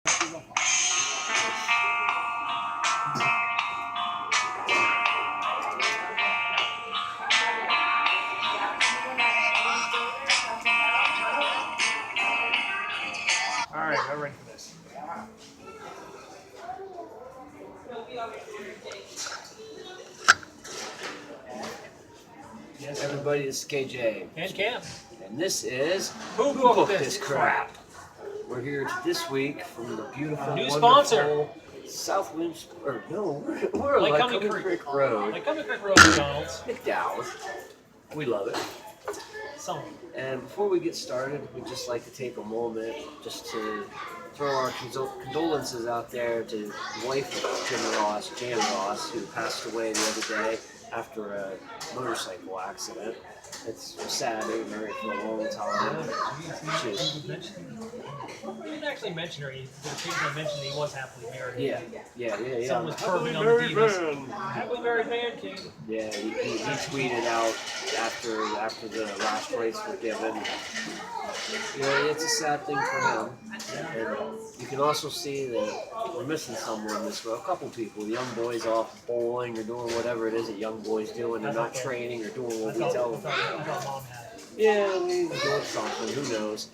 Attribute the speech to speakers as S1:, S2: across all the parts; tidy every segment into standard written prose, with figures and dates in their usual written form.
S1: All right, I'm ready for this.
S2: Yes, everybody, this is KJ.
S1: And Cam.
S2: And this is
S1: Who Booked This Crap?
S2: We're here this week from the beautiful,
S1: New
S2: wonderful
S1: sponsor.
S2: South Winds, or no, we're
S1: Lake
S2: like
S1: Cummy
S2: Cummy
S1: Creek.
S2: Creek Road,
S1: Like Cummy Creek Road, McDonald's.
S2: McDowell's. We love it.
S1: Some.
S2: And before we get started, we'd just like to take a moment just to throw our condolences out there to the wife of Jan Ross, who passed away the other day after a motorcycle accident. It's sad. They were married for a long time.
S1: He didn't actually mention her. He occasionally mentioned he was happily married.
S2: Yeah.
S1: Someone was perving on the divas. Happily married man, King.
S2: Yeah, he tweeted out after the last race were given. You know, it's a sad thing for him. And you can also see that we're missing someone this way. A couple people, the young boys off bowling or doing whatever it is that young boys doing. They're not training or doing what we tell them.
S1: I thought Mom had.
S2: Yeah, he's doing something. Who knows?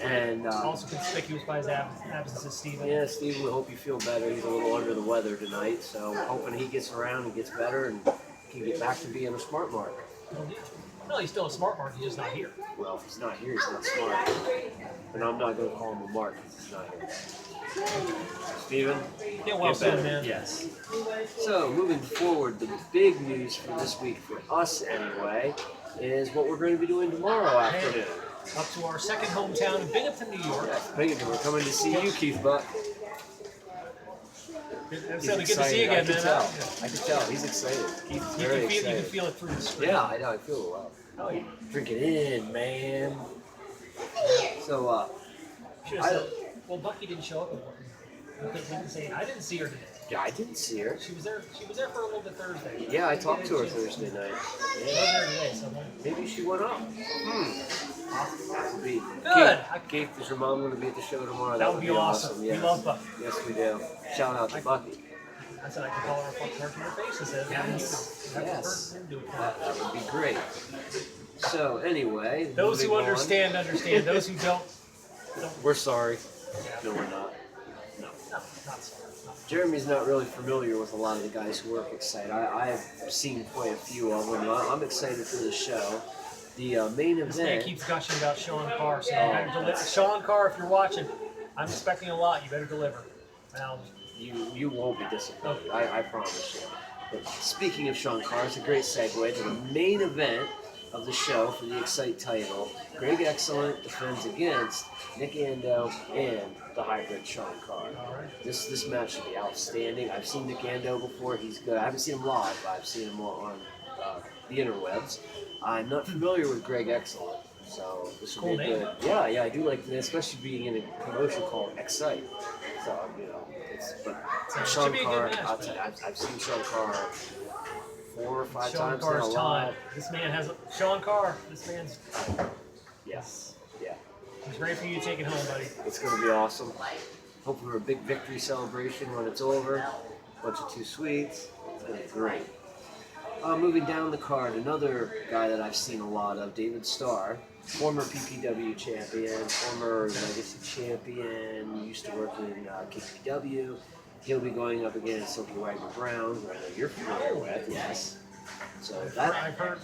S2: And
S1: Also conspicuous by his absence is Steven.
S2: yeah, Steven, we hope you feel better. He's a little under the weather tonight, so we're hoping he gets around and gets better and can get back to being a smart mark.
S1: No, he's still a smart mark. He's just not here.
S2: Well, if he's not here, he's not smart. And I'm not going to call him a mark because he's not here. Steven?
S1: Yeah, well said, man.
S2: Yes. So, moving forward, the big news for this week, for us anyway, is what we're going to be doing tomorrow afternoon.
S1: Up to our second hometown in Binghamton, New York.
S2: Binghamton, we're coming to see you, Keith Buck.
S1: It's good to see you again, man.
S2: I can tell. He's excited. He's very excited.
S1: You can feel it through the screen.
S2: Yeah, I know. I feel it well.
S1: Oh, yeah.
S2: Drink it in, man. So,
S1: well, Bucky didn't show up. We didn't say, I didn't see her today.
S2: yeah, I didn't see her.
S1: She was there for a little bit Thursday.
S2: Yeah, I talked to her Thursday night.
S1: She wasn't there today, so
S2: Maybe she went up. That would be
S1: good.
S2: Keith, is your mom going to be at the show tomorrow?
S1: That would be awesome.
S2: Yes.
S1: We love Bucky.
S2: Yes, we do. Shout out to Bucky.
S1: I said I could call her to her face and say,
S2: Yes. That would be great. So, anyway.
S1: Those who understand. Those who don't.
S2: We're sorry.
S1: Yeah.
S2: No, we're not. No.
S1: No, not sorry.
S2: Jeremy's not really familiar with a lot of the guys who work at Xcite. I've seen quite a few of them. I'm excited for the show. The main event.
S1: This man keeps gushing about Sean Carr, so you better deliver. Sean Carr, if you're watching, I'm expecting a lot. You better deliver. Now,
S2: You won't be disappointed. I promise you. But speaking of Sean Carr, it's a great segue to the main event of the show for the Xcite title. Greg Excellent defends against Nick Ando and the hybrid Sean Carr. This match should be outstanding. I've seen Nick Ando before. He's good. I haven't seen him live, but I've seen him on the interwebs. I'm not familiar with Greg Excellent, so this will be good. Yeah, I do like this, especially being in a promotion called Xcite. So, Sean Carr, I'll tell you, I've seen Sean Carr 4 or 5 times
S1: Carr's
S2: now.
S1: Time. This man has Sean Carr. This man's.
S2: Yes. Yeah.
S1: He's ready for you to take it home, buddy.
S2: It's going to be awesome. Hope for a big victory celebration when it's over. Bunch of 2 sweets. It's going to be great. Moving down the card, another guy that I've seen a lot of, David Starr, former PPW champion, former Legacy champion, used to work in KPW. He'll be going up against Silky Wagner Brown, who I know you're familiar with. Yes. So
S1: I've heard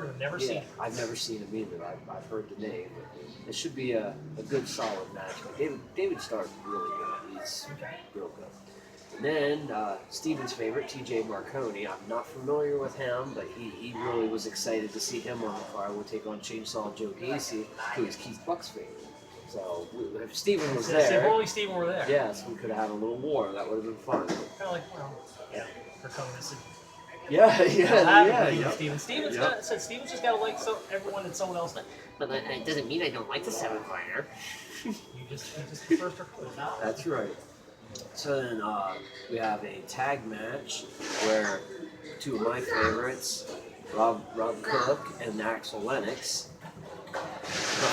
S1: of him, never seen him.
S2: I've never seen him either. I've heard the name. But it should be a good, solid match. But David Starr's really good. He's real good. And then Steven's favorite, TJ Marconi. I'm not familiar with him, but he really was excited to see him on the card. We'll take on Chainsaw Joe Gacy, who is Keith Buck's favorite. So if Steven was there,
S1: if only Steven were there.
S2: Yes, we could have had a little war. That would have been fun.
S1: Kind of like, yeah, for coming to see.
S2: Yeah.
S1: Steven's just got to like everyone and someone else. But it doesn't mean I don't like the 7-fighter. You just prefer to.
S2: That's right. So then we have a tag match where 2 of my favorites, Rob Cook and Axel Lennox,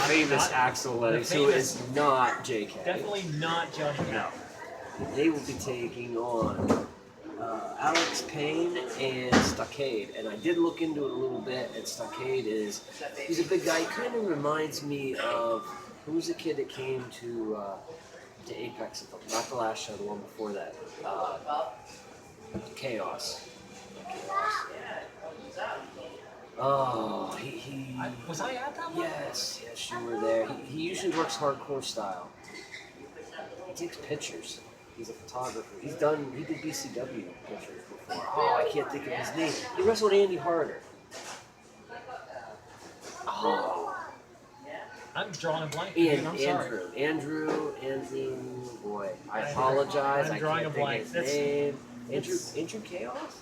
S2: famous
S1: Not-
S2: Axel Lennox,
S1: the
S2: who
S1: famous-
S2: is not JK.
S1: Definitely not Johnny Cage.
S2: No. They will be taking on Alex Payne and Stockade, and I did look into it a little bit. And Stockade he's a big guy. He kind of reminds me of who was the kid that came to Apex, not the last show, the one before that, Chaos. Oh,
S1: Was I at that one?
S2: yes, you were there. He usually works hardcore style. He takes pictures. He's a photographer. He did BCW pictures before. Oh, I can't think of his name. He wrestled Andy Harder. Oh.
S1: I'm drawing a blank.
S2: And
S1: I'm sorry.
S2: Andrew, boy, I apologize.
S1: I'm
S2: I
S1: drawing
S2: can't
S1: a blank.
S2: think of his name. Andrew Chaos?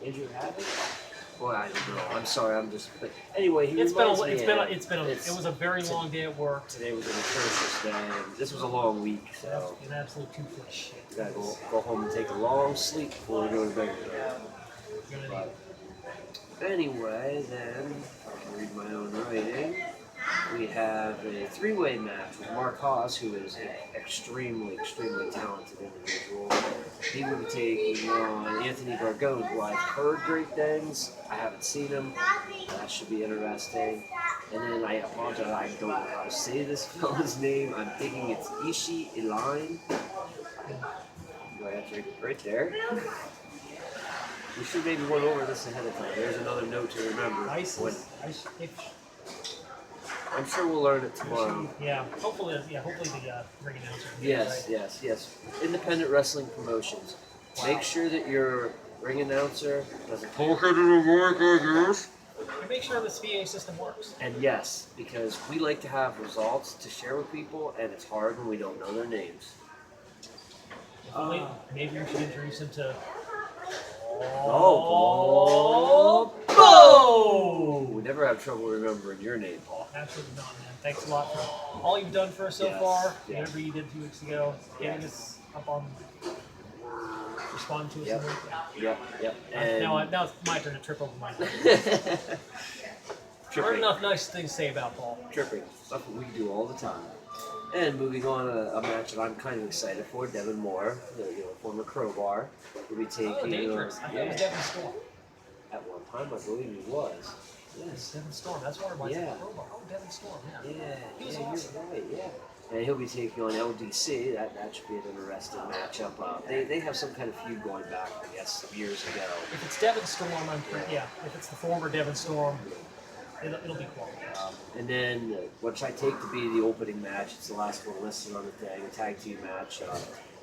S2: Andrew Havoc? Boy, I don't know. I'm sorry. But anyway, it was
S1: a very long day at work.
S2: Today was an atrocious day. And this was a long week, so
S1: An absolute 2-foot shit.
S2: we gotta go home and take a long sleep before we go to bed. But anyway, then if I can read my own writing. We have a three-way match with Mark Haas, who is an extremely talented individual. He will be taking on Anthony Gargone, who I've heard great things. I haven't seen him. That should be interesting. And then I apologize, I don't know how to say this fellow's name. I'm thinking it's IIII. Do I have to right there? We should maybe went over this ahead of time. There's another note to remember. I'm sure we'll learn it tomorrow.
S1: Yeah, hopefully the ring announcer.
S2: Yes. Independent wrestling promotions. Wow. Make sure that your ring announcer doesn't talk into the mic like this.
S1: And make sure the VA system works.
S2: And yes, because we like to have results to share with people, and it's hard when we don't know their names.
S1: Maybe we should introduce him to.
S2: We never have trouble remembering your name, Paul.
S1: Absolutely not, man. Thanks a lot for all you've done for us so far. Whatever you did 2 weeks ago, getting us up on, responding to us.
S2: Yep.
S1: And now it's my turn to trip over my tongue. There are enough nice things to say about Paul.
S2: Tripping. Stuff that we do all the time. And moving on, a match that I'm kind of excited for, Devin Moore, the former Crowbar, will be taking.
S1: Oh, dangerous! I thought it was Devin Storm.
S2: At one time, I believe he was.
S1: Yes, Devin Storm. That's what reminds me of Crowbar. Oh, Devin Storm.
S2: Yeah,
S1: He was awesome.
S2: You're right. Yeah. And he'll be taking on LDC. That should be an interesting matchup. They have some kind of feud going back, I guess, some years ago.
S1: If it's Devin Storm, if it's the former Devin Storm, it'll be quality.
S2: And then, which I take to be the opening match, it's the last one listed on the thing, a tag team match.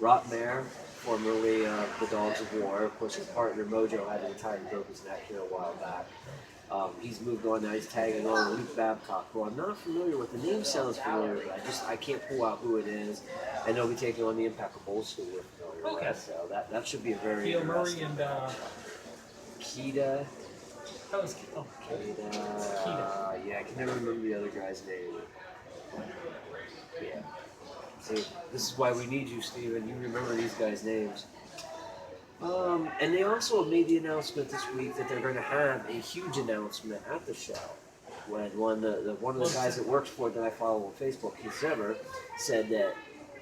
S2: Rotmare, formerly the Dogs of War, of course his partner Mojo had an entire broke his neck here a while back. He's moved on now, he's tagging on Luke Babcock, who I'm not familiar with. The name sounds familiar, but I can't pull out who it is. And they'll be taking on the Impeccable, who we're familiar with. So that should be a very interesting
S1: Murray and
S2: Keita.
S1: That was
S2: Keita. Yeah, I can never remember the other guy's name. Yeah. See, this is why we need you, Steven. You remember these guys' names. And they also made the announcement this week that they're going to have a huge announcement at the show. When one of the guys that works for it that I follow on Facebook, Keith Zimmer, said that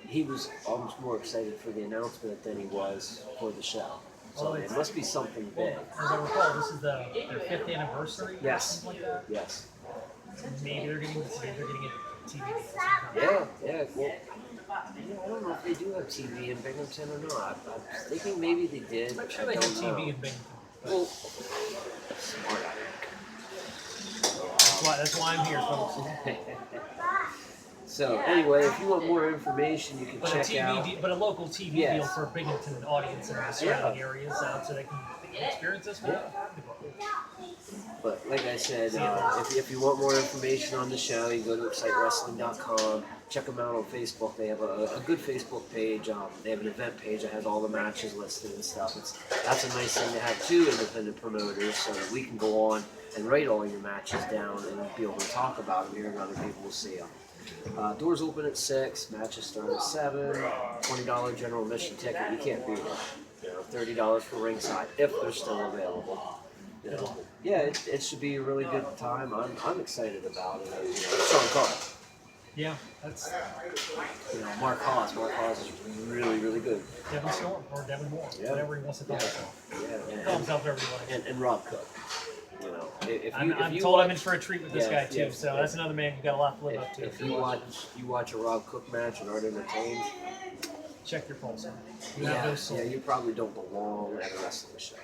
S2: he was almost more excited for the announcement than he was for the show. So it must be something big.
S1: As I recall, this is their 5th anniversary.
S2: Yes.
S1: Or something like that.
S2: Yes.
S1: Maybe they're getting a TV.
S2: Yeah. Well, I don't know if they do have TV in Binghamton or not. I'm thinking maybe they did.
S1: I'm sure they have TV in Binghamton.
S2: Well, smart
S1: That's why I'm here, folks.
S2: So anyway, if you want more information, you can check out.
S1: But a local TV deal for Binghamton audience and the surrounding areas, so they can experience this.
S2: But like I said, if you want more information on the show, you go to XciteWrestling.com. Check them out on Facebook. They have a good Facebook page. They have an event page that has all the matches listed and stuff. That's a nice thing to have two independent promoters, so that we can go on and write all your matches down and be able to talk about them here, and other people will see them. Doors open at 6, matches start at 7, $20 general admission ticket, you can't beat it. $30 for ringside, if they're still available. You know, yeah, it should be a really good time. I'm excited about it. You know, Sean Carr.
S1: Yeah, that's
S2: You know, Mark Haas. Mark Haas is really, really good.
S1: Devin Storm or Devin Moore, whatever he wants to call himself.
S2: Yeah,
S1: Call himself whatever he likes.
S2: and Rob Cook. You know, if
S1: I'm
S2: you
S1: told
S2: watch,
S1: I'm in for a treat with this guy too, so that's another man who's got a lot to live up to.
S2: If you watch a Rob Cook match and aren't entertained,
S1: check your pulse. You have no soul.
S2: yeah, you probably don't belong at a wrestling show.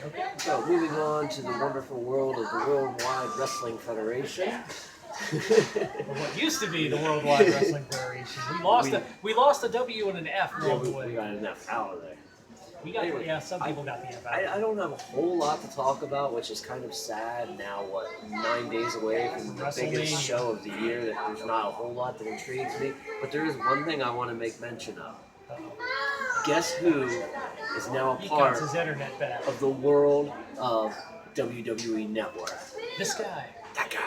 S1: Okay.
S2: So moving on to the wonderful world of the Worldwide Wrestling Federation.
S1: What used to be the Worldwide Wrestling Federation. We lost a W and an F along the way.
S2: We got an F out of there.
S1: Anyway, some people got the F out.
S2: I don't have a whole lot to talk about, which is kind of sad now, 9 days away from the biggest show of the year, that there's not a whole lot that intrigues me. But there is one thing I want to make mention of. Guess who is now a part
S1: his internet back.
S2: of the world of WWE Network?
S1: This guy.
S2: That guy.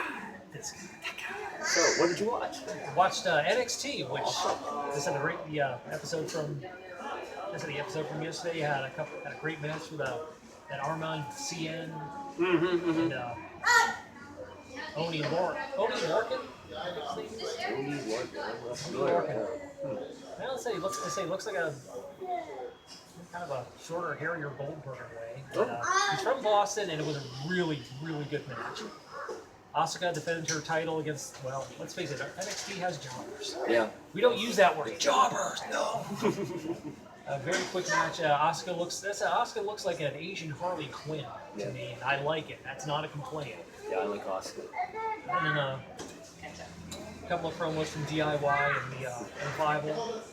S1: This guy.
S2: That guy. So, what did you watch?
S1: I watched NXT, which this is the episode from. This is the episode from yesterday. Had a great match with that Armand CN and Oni Lorcan. Oni Lorcan.
S2: Oni
S1: Lorcan. Well, let's say he looks like a kind of a shorter, hairier Goldberg way. But, he's from Boston, and it was a really, really good match. Asuka defended her title against, well, let's face it, NXT has jobbers.
S2: Yeah.
S1: We don't use that word. Jobbers, no. A very quick match. Asuka looks like an Asian Harley Quinn to me, and I like it. That's not a complaint.
S2: Yeah, I like Asuka.
S1: And then a couple of promos from DIY and the Revival.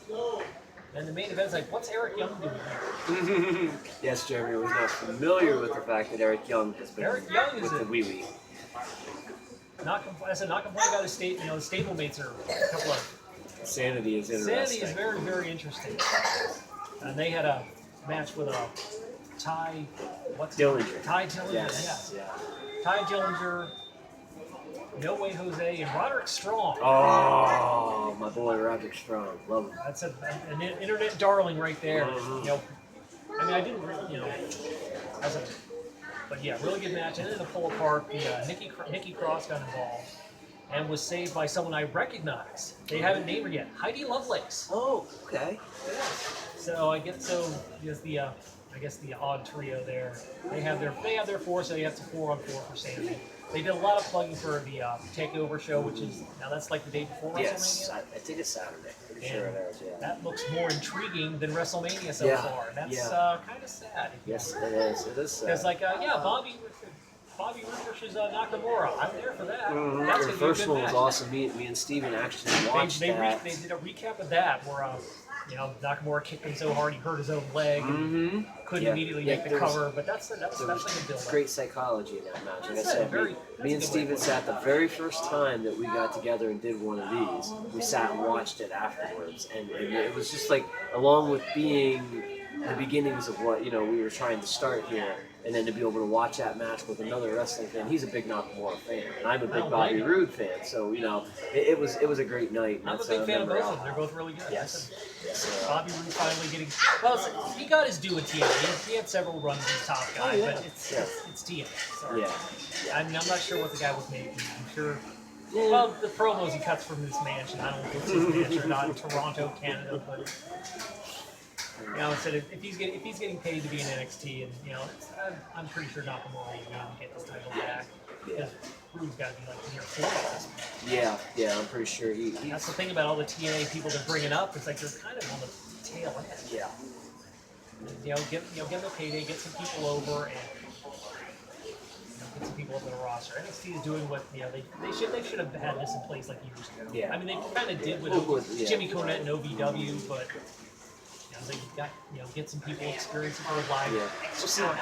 S1: And the main event's like, what's Eric Young doing here?
S2: Yes, Jeremy was not familiar with the fact that Eric Young has been with the wee-wee.
S1: Not complaining about his state. You know, the stablemates are a couple of.
S2: Sanity is interesting.
S1: Sanity is very, very interesting. And they had a match with a Ty
S2: Dillinger.
S1: Ty Dillinger,
S2: yes. Yeah.
S1: Ty Dillinger, No Way Jose, and Roderick Strong.
S2: Oh, my boy Roderick Strong. Love him.
S1: That's an internet darling right there.
S2: Mm-hmm.
S1: You know, I mean, I didn't, you know, but yeah, really good match. And then to pull apart, Nikki Cross got involved and was saved by someone I recognize. They haven't named her yet. Heidi Lovelace.
S2: Oh, okay.
S1: So I guess the odd trio there. They have their four, so you have to 4-on-4 for Sanity. They did a lot of plugging for the Takeover show, which is now that's like the day before WrestleMania.
S2: Yes, I think it's Saturday. Pretty sure it is. Yeah.
S1: That looks more intriguing than WrestleMania so far. That's kind of sad.
S2: Yes, it is. It is sad.
S1: It's like Bobby Roode versus Nakamura. I'm there for that.
S2: Mm-hmm.
S1: That's
S2: the
S1: gonna
S2: first
S1: be a good
S2: one
S1: match.
S2: was awesome. Me and Steven actually watched that.
S1: They did a recap of that where Nakamura kicked him so hard he hurt his own leg.
S2: Mm-hmm.
S1: Couldn't immediately make the cover, but that's like a build-up.
S2: Great psychology in that match. Like I said, me and Steven sat the very first time that we got together and did one of these. We sat and watched it afterwards, and it was just like, along with being the beginnings of what we were trying to start here, and then to be able to watch that match with another wrestling fan. He's a big Nakamura fan, and I'm a big Bobby Roode fan. So it was a great night.
S1: I'm a big fan of both of them. They're both really good.
S2: Yes.
S1: Bobby Roode finally getting he got his due at TNA. He had several runs as top guy, but it's TNA. Sorry.
S2: Yeah.
S1: I mean, I'm not sure what the guy was making. I'm sure. Well, the promos he cuts from his mansion. I don't know if it's his mansion or not in Toronto, Canada, but. Instead if he's getting paid to be in NXT, and I'm pretty sure Nakamura will get his title back. Because Roode's got to be like near 40 at this point.
S2: Yeah, I'm pretty sure he.
S1: That's the thing about all the TNA people they're bringing up. It's like they're kind of on the tail end.
S2: Yeah.
S1: Get them a payday, get some people over, and get some people up on the roster. NXT is doing what they should have had this in place like years ago.
S2: Yeah.
S1: I mean they kind of did with Jimmy Cornette and OVW, but. They got, get some people experiencing for live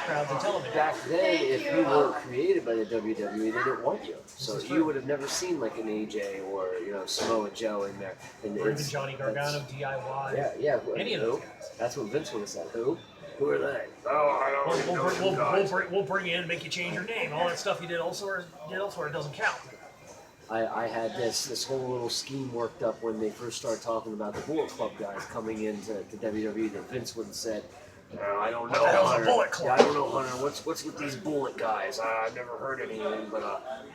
S1: crowds on television.
S2: Back then, if you weren't created by the WWE, they didn't want you. So you would have never seen like an AJ or Samoa Joe in there.
S1: Or even Johnny Gargano, DIY.
S2: Yeah.
S1: Any of those guys.
S2: That's what Vince would have said. Who are they? Oh, I don't know.
S1: We'll bring you in and make you change your name. All that stuff you did elsewhere doesn't count.
S2: I had this whole little scheme worked up when they first started talking about the Bullet Club guys coming into WWE that Vince would have said, I don't know.
S1: What the hell's a
S2: Hunter.
S1: Bullet Club?
S2: Yeah, I don't know, Hunter. What's with these bullet guys? I've never heard anything, but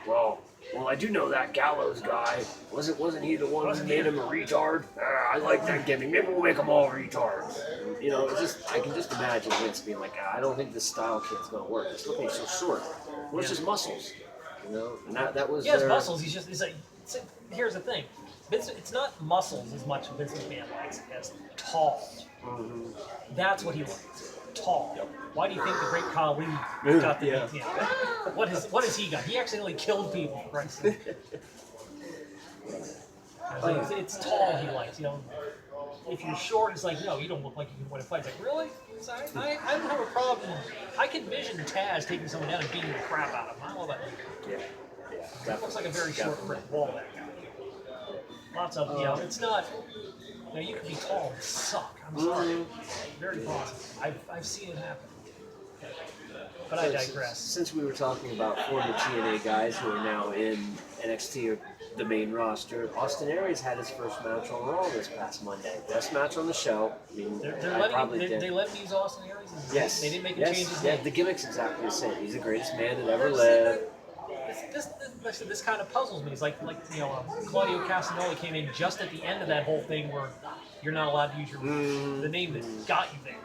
S2: well, I do know that Gallows guy. Wasn't he the one who made him a retard? I like that gimmick. Maybe we'll make them all retards. You know, it's just I can just imagine Vince being like, I don't think this style kit's gonna work. It's looking so short. Well, it's just muscles. You know, and that was.
S1: He has muscles. Here's the thing. It's not muscles as much Vince McMahon likes as tall.
S2: Mm-hmm.
S1: That's what he likes. Tall. Why do you think the great Khali got the name? What has he got? He accidentally killed people, for Christ's sake. It's tall he likes. You know, if you're short, it's like, no, you don't look like you can win a fight. It's like, really? So I don't have a problem. I can vision Taz taking someone down and beating the crap out of him. I don't know about you.
S2: Yeah.
S1: That looks like a very short brick wall, that guy. Lots of, it's not, you can be tall and suck. I'm sorry. Very possible. I've seen it happen. But I digress.
S2: Since we were talking about former TNA guys who are now in NXT or the main roster, Austin Aries had his first match on Raw this past Monday. Best match on the show. I mean,
S1: they let him use Austin Aries?
S2: Yes.
S1: They didn't make him change his name?
S2: Yeah, the gimmick's exactly the same. He's the greatest man that ever lived.
S1: This kind of puzzles me. It's like Claudio Castagnoli came in just at the end of that whole thing where you're not allowed to use the name that got you there.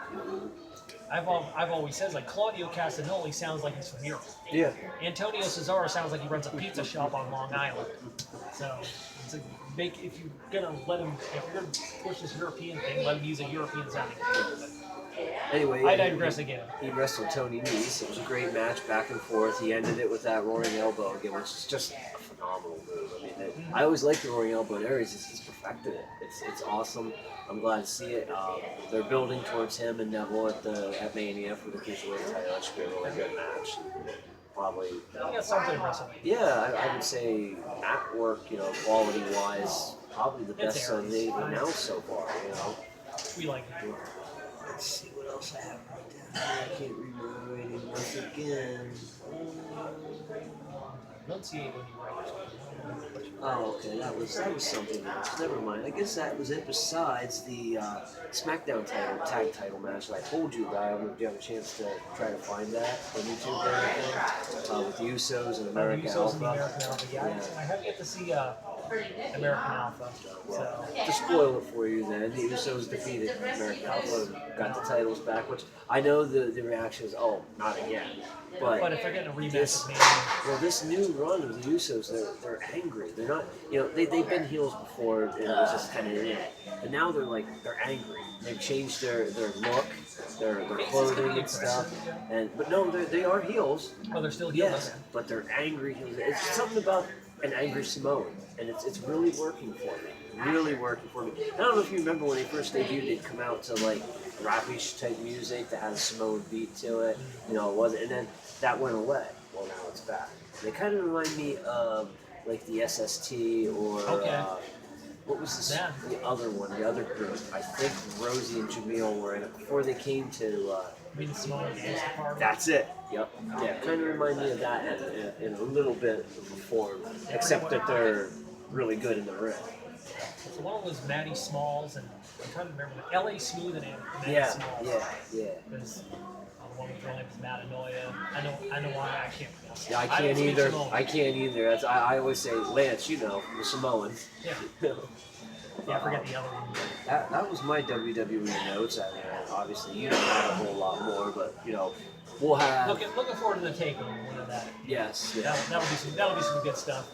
S1: I've always said, like, Claudio Castagnoli sounds like he's from Europe.
S2: Yeah.
S1: Antonio Cesaro sounds like he runs a pizza shop on Long Island. So it's if you're gonna push this European thing, let him use a European sounding name.
S2: Anyway,
S1: I digress again.
S2: He wrestled Tony Nese. It was a great match, back and forth. He ended it with that roaring elbow again, which is just a phenomenal move. I mean, I always liked the roaring elbow in Aries. He's perfected it. It's awesome. I'm glad to see it. They're building towards him and Neville at Mania for the Cruiserweight title. That should be a really good match. Probably.
S1: He got something wrestling.
S2: Yeah, I would say at work, quality wise, probably the best one they've announced so far.
S1: We like it.
S2: Let's see what else I have right down here. I can't read my writing once again.
S1: Enunciate when you write.
S2: Oh, okay. That was something else. Never mind. I guess that was it. Besides the SmackDown tag title match that I told you about, I don't know if you have a chance to try to find that on YouTube or anything. With the Usos and American Alpha.
S1: American Alpha. Yeah. I have yet to see American Alpha. So.
S2: To spoil it for you, then the Usos defeated American Alpha and got the titles back. Which I know the reaction is, oh, not again.
S1: But if they're getting a rematch
S2: well, this new run of the Usos, they're angry. They're not, they've been heels before, and it was just kind of it. But now they're angry. They've changed their look, their clothing and stuff. But no, they are heels.
S1: Oh, they're still heels.
S2: Yes, but they're angry heels. It's something about an angry Samoan, and it's really working for me. Really working for me. I don't know if you remember when they first debuted, they'd come out to like rapish type music that had a Samoan beat to it. It wasn't, and then that went away. Well, now it's back. They kind of remind me of like the SST or what was this? The other one, the other group. I think Rosie and Jamil were in it before they came to. That's it. Yep. Yeah, kind of remind me of that in a little bit of a form, except that they're really good in the ring.
S1: So one was Maddie Smalls, and I'm trying to remember LA Smooth and Maddie Smalls.
S2: Yeah.
S1: Because the one with her name is Matanoia. I know why I can't pronounce it.
S2: Yeah, I can't either. That's I always say Lance, the Samoan.
S1: Yeah. I forget the other one.
S2: That was my WWE notes. Obviously, you don't have a whole lot more, but we'll have.
S1: Looking forward to the takeover of that.
S2: Yes.
S1: Yeah. That'll be some good stuff.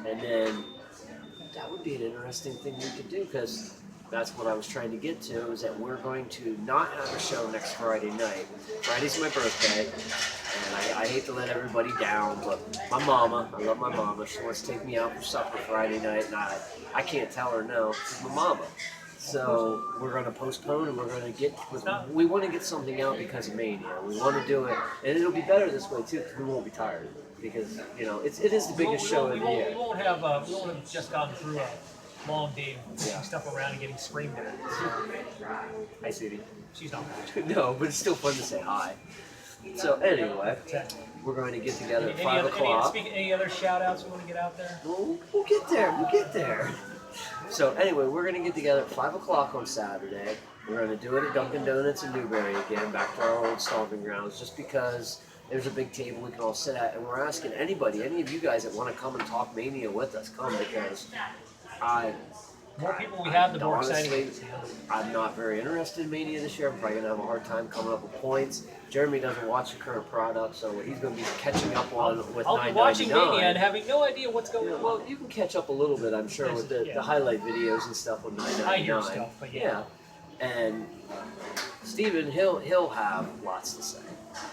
S2: And then that would be an interesting thing we could do, because that's what I was trying to get to, is that we're going to not have a show next Friday night. Friday's my birthday, and I hate to let everybody down, but my mama, I love my mama, she wants to take me out for supper Friday night, and I can't tell her no, she's my mama. So we're going to postpone, and we're going to we want to get something out because of Mania. We want to do it, and it'll be better this way too, because we won't be tired. Because it is the biggest show of the year.
S1: We won't have just gotten through a long day of pushing stuff around and getting screamed at.
S2: Hi, Sadie.
S1: She's not.
S2: No, but it's still fun to say hi. So anyway, we're going to get together at 5 o'clock.
S1: Any other shout outs we want to get out there?
S2: We'll get there. So anyway, we're gonna get together at 5 o'clock on Saturday. We're gonna do it at Dunkin' Donuts in Newbury again, back to our old stomping grounds, just because there's a big table we can all sit at, and we're asking anybody, any of you guys that want to come and talk Mania with us, come, because
S1: the more people we have, the more
S2: honestly,
S1: exciting it is.
S2: I'm not very interested in Mania this year. I'm probably gonna have a hard time coming up with points. Jeremy doesn't watch the current product, so what he's gonna be catching up on with
S1: I'll be watching
S2: $9.99.
S1: Mania and having no idea what's going on.
S2: Well, you can catch up a little bit, I'm sure, with the highlight videos and stuff with $9.99.
S1: I hear stuff, but yeah.
S2: And Steven, he'll have lots to say.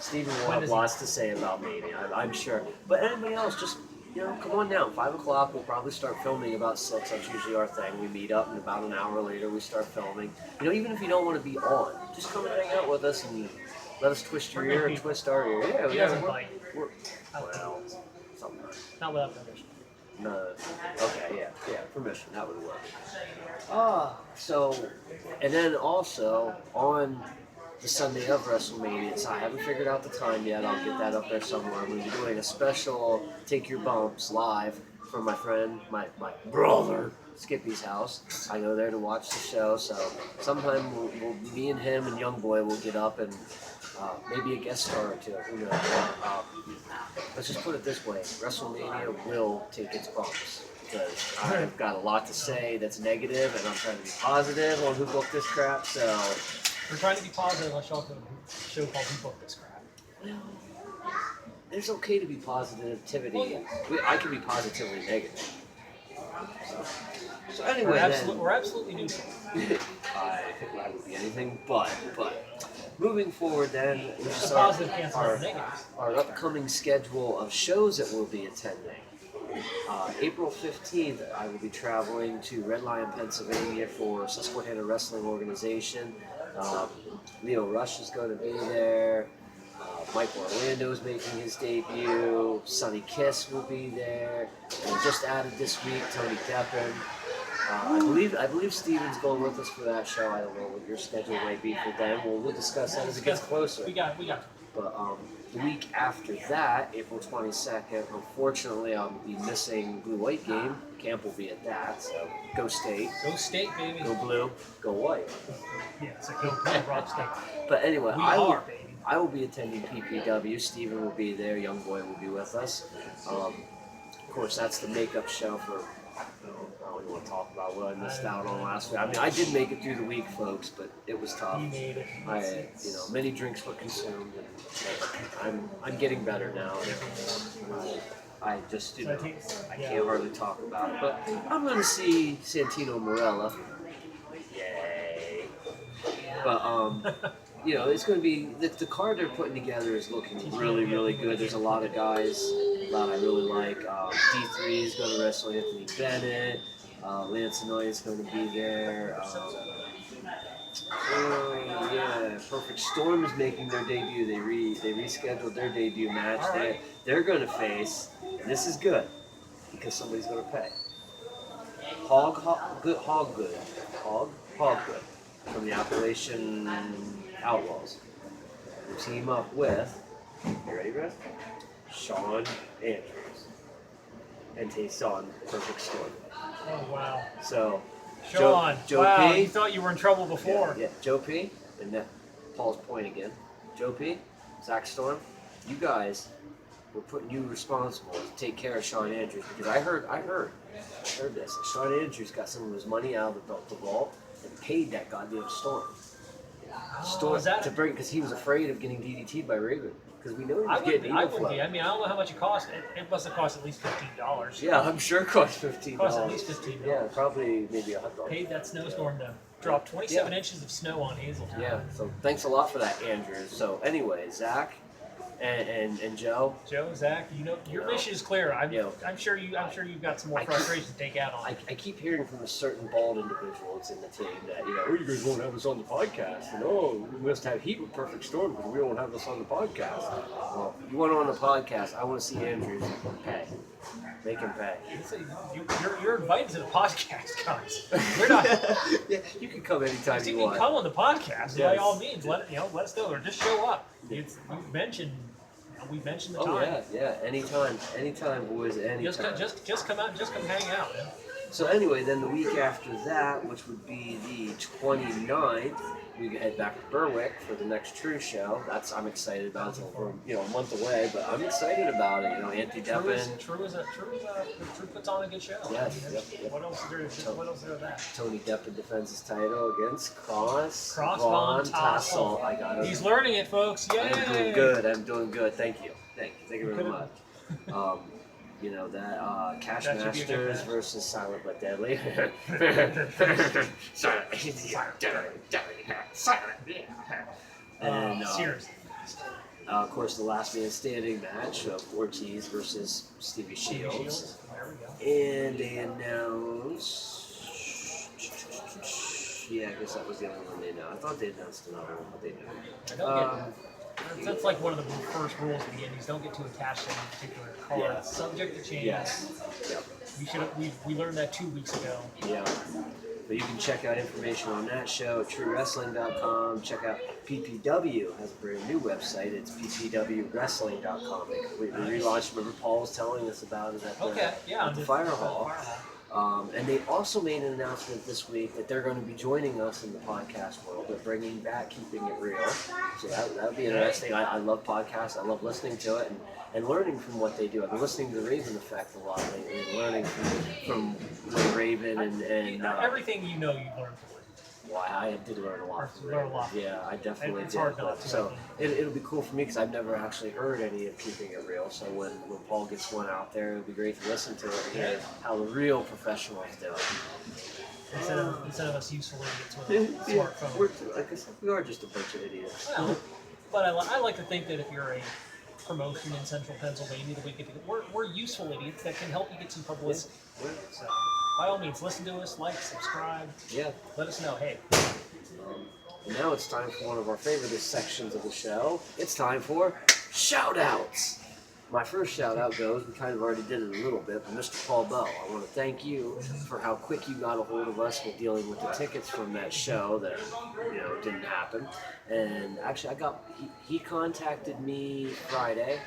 S2: Steven will have lots to say about Mania, I'm sure. But anybody else, just come on down. 5 o'clock, we'll probably start filming about 6. That's usually our thing. We meet up, and about an hour later, we start filming. Even if you don't want to be on, just come and hang out with us and let us twist your ear and twist our ear. Yeah,
S1: He doesn't bite.
S2: Well, sometimes.
S1: Not without permission.
S2: No. Okay, yeah, permission. That would work. So, and then also on the Sunday of WrestleMania, so I haven't figured out the time yet. I'll get that up there somewhere. I'm going to be doing a special Take Your Bumps live from my friend, my brother, Skippy's house. I go there to watch the show, so sometime me and him and Young Boy will get up and maybe a guest star or two. Who knows? Let's just put it this way: WrestleMania will take its bumps, because I've got a lot to say that's negative, and I'm trying to be positive on who booked this crap. So
S1: we're trying to be positive on a show called Who Booked This Crap.
S2: well, it's okay to be positivity.
S1: Well, yeah.
S2: I can be positively negative. So anyway,
S1: we're absolutely neutral.
S2: I would be anything but. Moving forward, then, we
S1: The positive cancels the negatives.
S2: our upcoming schedule of shows that we'll be attending. April 15th, I will be traveling to Red Lion, Pennsylvania for Susquehanna Wrestling Organization. Leo Rush is going to be there. Mike Orlando is making his debut. Sonny Kiss will be there. And just added this week, Tony Deppen. I believe Steven's going with us for that show. I don't know what your schedule might be for them. We'll discuss that as it gets closer.
S1: We got.
S2: But the week after that, April 22nd, unfortunately, I'll be missing Blue White game. Camp will be at that, so go State.
S1: Go State, baby.
S2: Go Blue. Go White.
S1: Yeah, so go Blue, Rock State.
S2: But anyway,
S1: baby.
S2: I will be attending PPW. Steven will be there. Young Boy will be with us. Of course, that's the makeup show for. I don't even want to talk about what I missed out on last week. I mean, I did make it through the week, folks, but it was tough.
S1: You made it.
S2: Many drinks were consumed, and I'm getting better now. And I just, I can't hardly talk about it. But I'm going to see Santino Marella. Yay! But it's going to be the card they're putting together is looking really, really good. There's a lot of guys that I really like. D3 is going to wrestle Anthony Bennett. Lance Anoy is going to be there. Perfect Storm is making their debut. They rescheduled their debut match.
S1: Right.
S2: They're going to face, and this is good because somebody's going to pay. Hoggood from the Appalachian Outlaws. They team up with, you ready, Brett? Sean Andrews. And he's on Perfect Storm.
S1: Oh, wow.
S2: So,
S1: Sean,
S2: Joe
S1: wow,
S2: P.
S1: you thought you were in trouble before.
S2: Yeah, Joe P. And that Paul's point again. Joe P. Zach Storm, you guys were putting you responsible to take care of Sean Andrews, because I heard this. Sean Andrews got some of his money out of the vault and paid that goddamn Storm. Storm to bring, because he was afraid of getting DDT'd by Raven. Because we know he was getting
S1: I wouldn't be. I mean, I don't know how much it cost. It must have cost at least $15.
S2: Yeah, I'm sure it cost $15.
S1: It cost at least $15.
S2: Yeah, probably maybe $100.
S1: Paid that snowstorm to drop 27 inches of snow on Hazelton.
S2: Yeah, so thanks a lot for that, Andrew. So anyway, Zach and Joe.
S1: Joe, Zach, your mission is clear. I'm sure you've got some more frustration to take out on.
S2: I keep hearing from a certain bald individual that's in the team that oh, you guys won't have us on the podcast, and we must have heat with Perfect Storm because we don't have us on the podcast. Well, you want on the podcast? I want to see Andrews pay. Make him pay.
S1: You're invited to the podcast, guys. We're not.
S2: Yeah, you can come anytime you want.
S1: You can come on the podcast by all means. Let us know, or just show up. We've mentioned the time.
S2: Oh yeah, anytime, boys, anytime.
S1: Just come out, just come hang out, man.
S2: So anyway, then the week after that, which would be the 29th, we head back to Berwick for the next True show. I'm excited about it. We're a month away, but I'm excited about it. Anthony Deppen.
S1: True puts on a good show.
S2: Yes. Yep.
S1: What else is there? What else is there? That
S2: Tony Deppen defends his title against Cross
S1: Von Tassel.
S2: I got it.
S1: He's learning it, folks. Yay!
S2: I'm doing good. Thank you very much. Cash Masters versus Silent but Deadly. And
S1: Seriously.
S2: of course, the last man standing match of Ortiz versus Stevie Shields.
S1: There we go.
S2: And they announced. Yeah, I guess that was the only one they announced. I thought they announced another one, but they didn't.
S1: That's like one of the first rules of the Indies. Don't get too attached to any particular card.
S2: Yeah.
S1: It's subject to change.
S2: Yes. Yep.
S1: We learned that 2 weeks ago.
S2: Yeah. But you can check out information on that show at truewrestling.com. Check out PPW has a brand new website. It's ppwwrestling.com. They completely relaunched. Remember Paul was telling us about it at the Fire Hall. And they also made an announcement this week that they're going to be joining us in the podcast world. They're bringing back Keeping It Real. So that would be interesting. I love podcasts. I love listening to it and learning from what they do. I've been listening to the Raven Effect a lot lately and learning from Raven and
S1: everything you learn from it.
S2: Well, I did learn a lot. Yeah, I definitely did.
S1: Hard not to.
S2: So it'll be cool for me because I've never actually heard any of Keeping It Real. So when Paul gets one out there, it'll be great to listen to it and hear how the real professionals do it.
S1: Instead of us useful idiots with a smartphone.
S2: Like I said, we are just a bunch of idiots.
S1: Well, but I like to think that if you're a promotion in central Pennsylvania, that we're useful idiots that can help you get some publicity.
S2: Yeah.
S1: So, by all means, listen to us, like, subscribe.
S2: Yeah.
S1: Let us know. Hey.
S2: And now it's time for one of our favorite sections of the show. It's time for shout-outs. My first shout-out goes, we kind of already did it a little bit, but Mr. Paul Bell. I want to thank you for how quick you got a hold of us with dealing with the tickets from that show that, didn't happen. And actually, he contacted me Friday.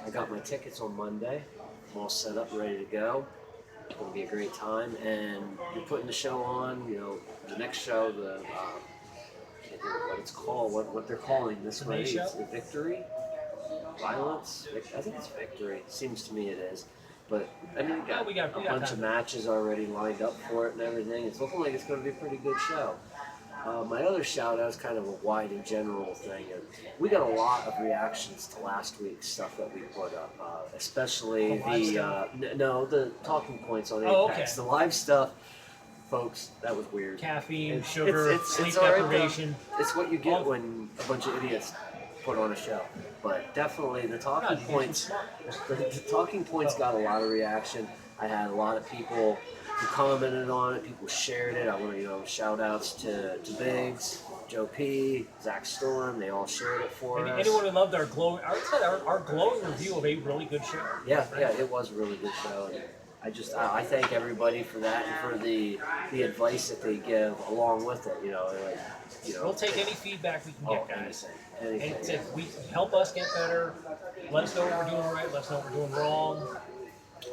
S2: I got my tickets on Monday. I'm all set up, ready to go. It's going to be a great time, and you're putting the show on. The next show, I can't remember what it's called, what they're calling this way. It's the Victory, Violence. I think it's Victory. Seems to me it is. But I mean, we got a bunch of matches already lined up for it and everything. It's looking like it's going to be a pretty good show. My other shout out is kind of a wide and general thing. We got a lot of reactions to last week's stuff that we put up, especially the talking points on Apex. The live stuff, folks, that was weird.
S1: Caffeine, sugar, sleep deprivation.
S2: It's what you get when a bunch of idiots put on a show. But definitely the talking points. The talking points got a lot of reaction. I had a lot of people who commented on it, people shared it. I want to, shout outs to Biggs, Joe P, Zach Storm, they all shared it for us.
S1: Anyone who loved our glowing review of a really good show.
S2: Yeah, it was a really good show. And I thank everybody for that and for the advice that they give along with it.
S1: We'll take any feedback we can get, guys.
S2: Anything.
S1: Help us get better. Let us know what we're doing right. Let us know what we're doing wrong.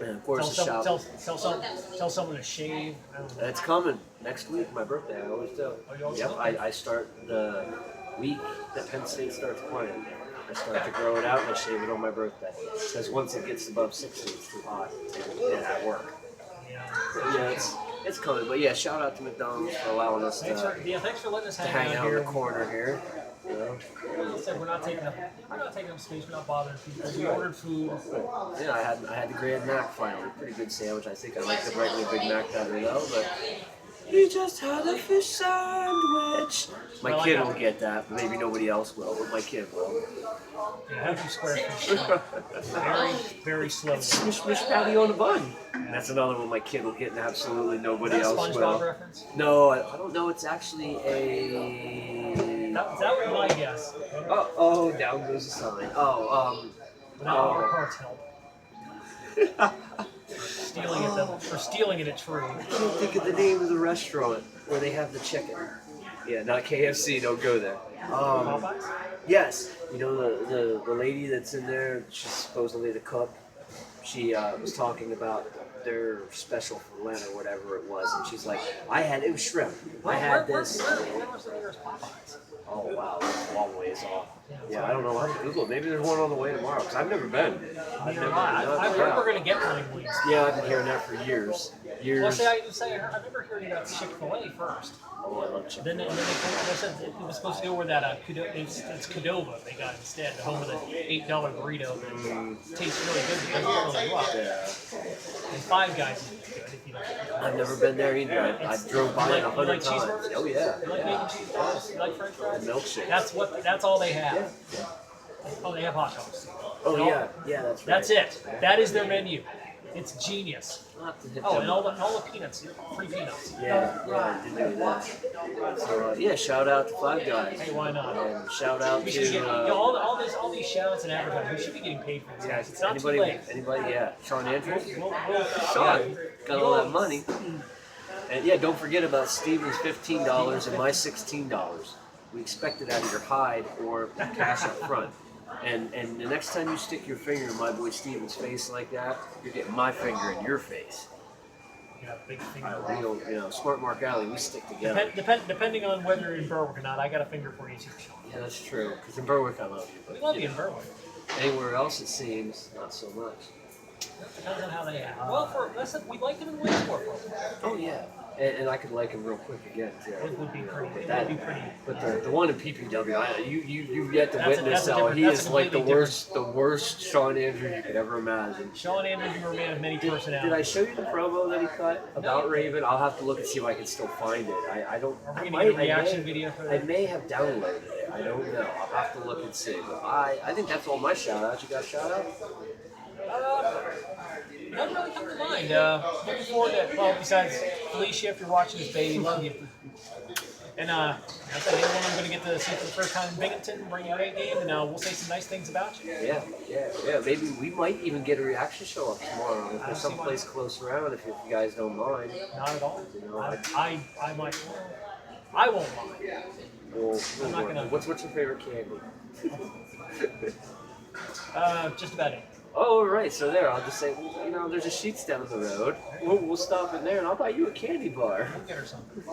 S2: And of course,
S1: tell someone to shave.
S2: It's coming next week, my birthday. I always do. Yep, I start the week that Penn State starts playing. I start to grow it out and I shave it on my birthday. Because once it gets above 60, it's too hot. And at work. Yeah, it's coming. But yeah, shout out to McDonald's for allowing us
S1: thanks for letting us
S2: hang out in the corner here.
S1: Like I said, we're not taking up space. We're not bothering people. We ordered food.
S2: Yeah, I had the Grand Mac finally. Pretty good sandwich. I think I like the regular Big Mac better though. But we just had a fish sandwich. My kid will get that. Maybe nobody else will, but my kid will.
S1: Yeah, how do you square fish? Very, very slowly.
S2: Smish smish patty on a bun. That's another one my kid will get, and absolutely nobody else will.
S1: Is that a SpongeBob reference?
S2: No, I don't know. It's actually a.
S1: That was my guess.
S2: Oh, down goes the sign.
S1: Without our cards help. Stealing it at True.
S2: I can't think of the name of the restaurant where they have the chicken. Yeah, not KFC. Don't go there.
S1: Popeyes?
S2: Yes. The lady that's in there, she's supposedly the cook. she was talking about their special for Lent or whatever it was, and she's like, it was shrimp. I had this.
S1: Where was the nearest Popeyes?
S2: Oh wow, that's a long ways off.
S1: Yeah,
S2: I don't know. I'll have to Google it. Maybe there's one on the way tomorrow because I've never been.
S1: I've heard we're gonna get running wings.
S2: Yeah, I've been hearing that for years.
S1: Well, I remember hearing about Chick-fil-A first.
S2: Oh, I love chicken.
S1: Then they said it was supposed to go where that it's Qdoba they got instead, the home of the $8 burrito that tastes really good because it's really well.
S2: Yeah.
S1: And Five Guys is good if you don't.
S2: I've never been there either. I drove by it 100
S1: like
S2: times.
S1: cheeseburgers?
S2: Oh yeah.
S1: You like mac and cheese burgers? You like French fries?
S2: And milkshake.
S1: That's all they have.
S2: Yeah.
S1: Oh, they have hot dogs.
S2: Oh
S1: And
S2: yeah, that's right.
S1: That's it. That is their menu. It's genius.
S2: I'll have to hit
S1: Oh,
S2: them
S1: and
S2: up.
S1: all the peanuts, free peanuts.
S2: Yeah, I did do that. So shout out to Five Guys.
S1: Hey, why not?
S2: And shout out
S1: We
S2: to
S1: should get all these shout-outs and advertising. We should be getting paid for these guys. It's not too late.
S2: Anybody, Sean Andrews.
S1: Sean,
S2: Got all that money. And don't forget about Steven's $15 and my $16. We expect it out of your hide or cash up front. And the next time you stick your finger in my boy Steven's face like that, you're getting my finger in your face.
S1: Yeah, big finger.
S2: We don't, Smart Mark Alley, we stick together.
S1: Depending on whether you're in Berwick or not, I got a finger for you too, Sean.
S2: Yeah, that's true. Because in Berwick, I love you.
S1: We love you in Berwick.
S2: Anywhere else, it seems, not so much.
S1: Depends on how they act. Well, we liked him in Williamsport for a while.
S2: Oh, yeah. And I could like him real quick again, too.
S1: It would be pretty.
S2: But the one in PPW, you've yet to witness
S1: that's
S2: how he is like the
S1: completely
S2: worst Sean Andrews you could ever imagine.
S1: Sean Andrews, you were a man of many personalities.
S2: Did I show you the promo that he cut about Raven? I'll have to look and see if I can still find it. I don't.
S1: Are we gonna get a reaction video for that?
S2: I may have downloaded it. I don't know. I'll have to look and see. But I think that's all my shout outs. You got a shout out?
S1: Doesn't really come to mind. Looking forward to, besides Felicia, if you're watching this, baby, love you. And I said, anyone I'm going to get to see for the first time in Binghamton, bring you a great game, and we'll say some nice things about you.
S2: Yeah. Maybe we might even get a reaction show up tomorrow if there's someplace close around. If you guys don't mind.
S1: Not at all. I might. I won't mind.
S2: I'm not gonna. What's your favorite candy?
S1: Just about it.
S2: Oh, right. So I'll just say, there's a Sheets down the road. We'll stop in there, and I'll buy you a candy bar.
S1: We'll get her something.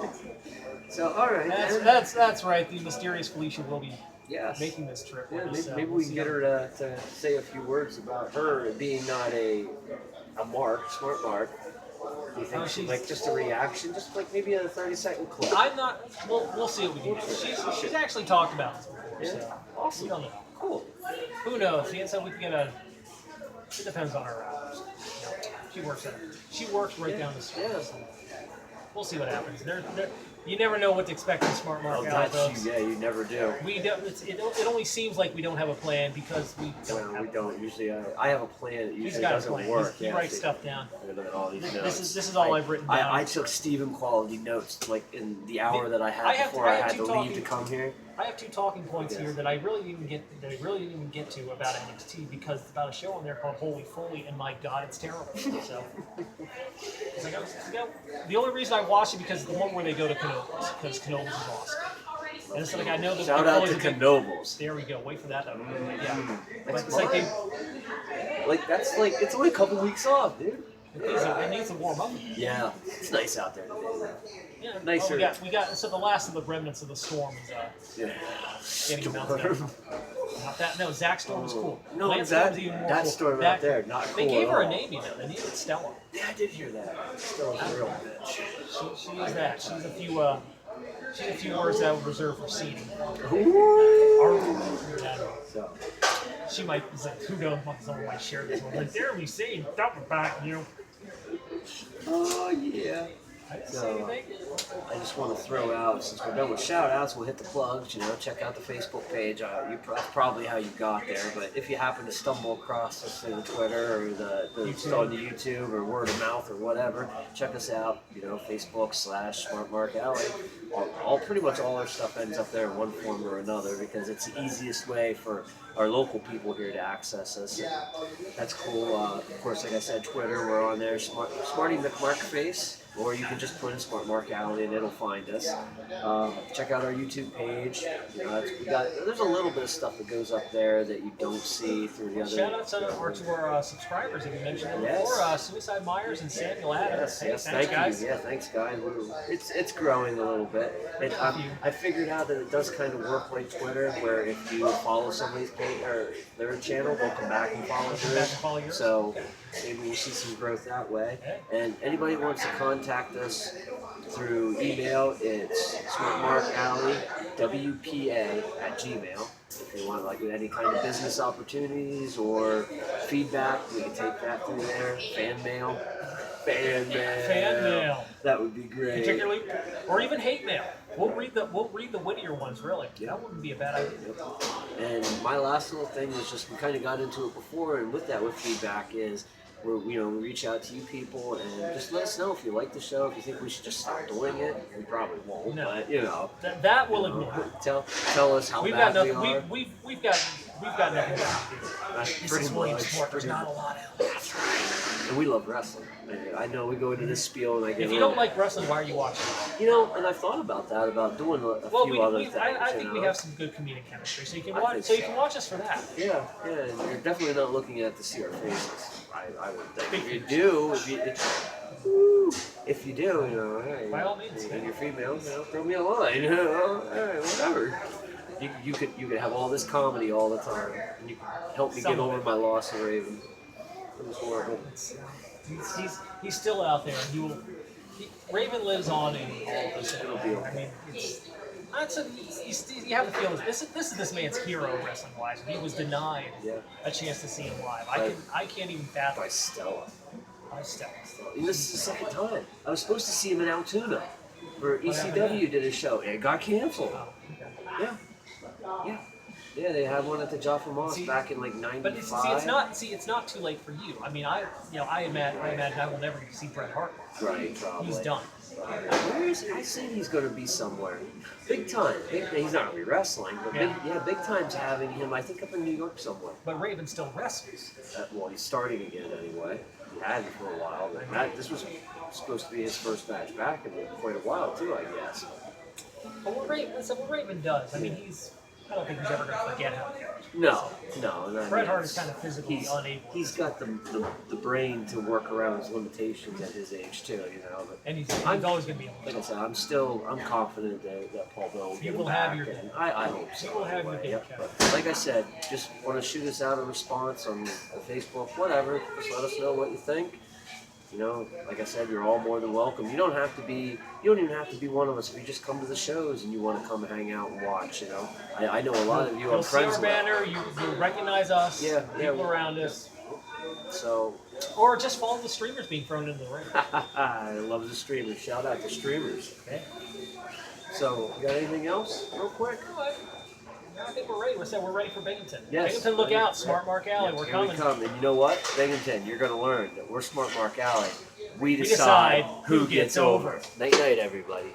S2: So, all right.
S1: That's right. The mysterious Felicia will be making this trip.
S2: Yeah, maybe we can get her to say a few words about her being not a smart mark. Do you think she'd like just a reaction, just like maybe a 30-second clip?
S1: I'm not. We'll see what we can do. She's actually talked about this before.
S2: Yeah.
S1: So
S2: Awesome.
S1: we don't know.
S2: Cool.
S1: Who knows? The inside we can get a. It depends on her hours. She works right down the street.
S2: Yeah.
S1: So we'll see what happens. You never know what to expect from Smart Mark out of.
S2: You never do.
S1: It only seems like we don't have a plan because we don't.
S2: We don't usually. I have a plan. It usually doesn't work.
S1: He writes stuff down.
S2: Look at all these notes.
S1: This is all I've written down.
S2: I took Stephen quality notes like in the hour that I had before I had to leave to come here.
S1: I have two talking points here that I really didn't even get to about NXT because it's about a show on there called Holy Foley, and my God, it's terrible. So it's like, the only reason I watched it because it's the one where they go to Knobles, because Knobles is awesome. And it's like I know that
S2: shout out to Knobles.
S1: There we go. Wait for that.
S2: Yeah.
S1: But it's like
S2: it's only a couple weeks off, dude.
S1: It needs to warm up.
S2: Yeah, it's nice out there today.
S1: Yeah,
S2: nicer.
S1: We got so the last of the remnants of the storm is getting melted down. Not that. No, Zach Storm was cool.
S2: No,
S1: Lance
S2: that
S1: even more
S2: that
S1: cool.
S2: storm out there, not cool.
S1: They gave her
S2: at
S1: a
S2: all.
S1: name, They named it Stella.
S2: Yeah, I did hear that. Stella's a real bitch.
S1: She is that. She's a few words that would reserve for seating.
S2: So.
S1: She might say, who knows, someone might share this one. Like, there we see, double back you.
S2: Oh, yeah.
S1: I didn't say anything.
S2: I just want to throw out, since we're done with shout-outs, we'll hit the plugs, check out the Facebook page. That's probably how you got there, but if you happen to stumble across us through the Twitter or on the YouTube or word of mouth or whatever, check us out, Facebook /SmartMarkAlley, pretty much all our stuff ends up there in one form or another because it's the easiest way for our local people here to access us. And that's cool. Of course, like I said, Twitter, we're on there, Smarty McMarkface, or you can just put in Smart Mark Alley and it'll find us. Check out our YouTube page. You know, there's a little bit of stuff that goes up there that you don't see through the other.
S1: Shout out to our subscribers, if you mentioned them before, Suicide Myers and Samuel Adams.
S2: Yes,
S1: Thanks, guys.
S2: you. Yeah, thanks, guys. It's growing a little bit. I figured out that it does kind of work like Twitter, where if you follow somebody's page or their channel, they'll come back and follow yours. So maybe we'll see some growth that way. And anybody who wants to contact us through email, it's smartmarkalley.wpa@gmail. If you want like any kind of business opportunities or feedback, we can take that through there. Fan mail. That would be great.
S1: Particularly, or even hate mail. We'll read the wittier ones, really.
S2: Yep.
S1: That wouldn't be a bad idea.
S2: Yep. And my last little thing was just, we kind of got into it before, and with feedback is, we reach out to you people and just let us know if you like the show, if you think we should just stop doing it. We probably won't, but
S1: that we'll ignore.
S2: Tell us how bad we are.
S1: We've got nothing to do.
S2: That's
S1: This
S2: pretty
S1: is William
S2: much.
S1: Sport. There's not a lot else.
S2: That's right. And we love wrestling. I know we go into this spiel and I get.
S1: If you don't like wrestling, why are you watching?
S2: And I've thought about that, about doing a few other things.
S1: I think we have some good comedic chemistry, so you can watch. So you can watch us for that.
S2: Yeah, and you're definitely not looking at to see our faces. I would think. If you do, hey,
S1: by all means,
S2: and you're female, throw me a line, hey, whatever. You could have all this comedy all the time, and you can help me get over my loss of Raven. It was horrible.
S1: He's still out there. Raven lives on in all this. I mean, you have to feel this is this man's hero wrestling wise. He was denied a chance to see him live. I can't even fathom.
S2: By Stella.
S1: Stella.
S2: And this is the second time. I was supposed to see him in Altoona for ECW did a show. It got canceled.
S1: Oh, okay.
S2: Yeah, they had one at the Jaffa Moss back in like '95.
S1: But it's not too late for you. I mean, I imagine I will never get to see Bret Hart.
S2: Right, probably.
S1: He's done.
S2: Where is he? I think he's going to be somewhere. Big time. He's not going to be wrestling, but big time's having him, I think, up in New York somewhere.
S1: But Raven still wrestles.
S2: Well, he's starting again anyway. He hadn't for a while. But this was supposed to be his first match back in quite a while, too, I guess.
S1: But what Raven does, I mean, I don't think he's ever going to forget how he goes.
S2: No.
S1: Bret Hart is kind of physically unable.
S2: He's got the brain to work around his limitations at his age too, But
S1: and he's always going to be on.
S2: Like I said, I'm confident that Paul Bell will get him back. I hope so.
S1: You will have your day.
S2: But like I said, just want to shoot us out a response on Facebook, whatever. Just let us know what you think. Like I said, you're all more than welcome. You don't even have to be one of us if you just come to the shows and you want to come hang out and watch, I know a lot of you.
S1: You'll see our banner, you recognize us, people around us.
S2: So,
S1: or just follow the streamers being thrown into the ring.
S2: I love the streamers. Shout out to streamers.
S1: Okay.
S2: So, you got anything else real quick?
S1: I think we're ready. We're ready for Binghamton.
S2: Yes.
S1: Binghamton, look out. Smart Mark Alley. We're coming.
S2: We come. And you know what? Binghamton, you're going to learn that we're Smart Mark Alley. We decide who gets over. Night, everybody.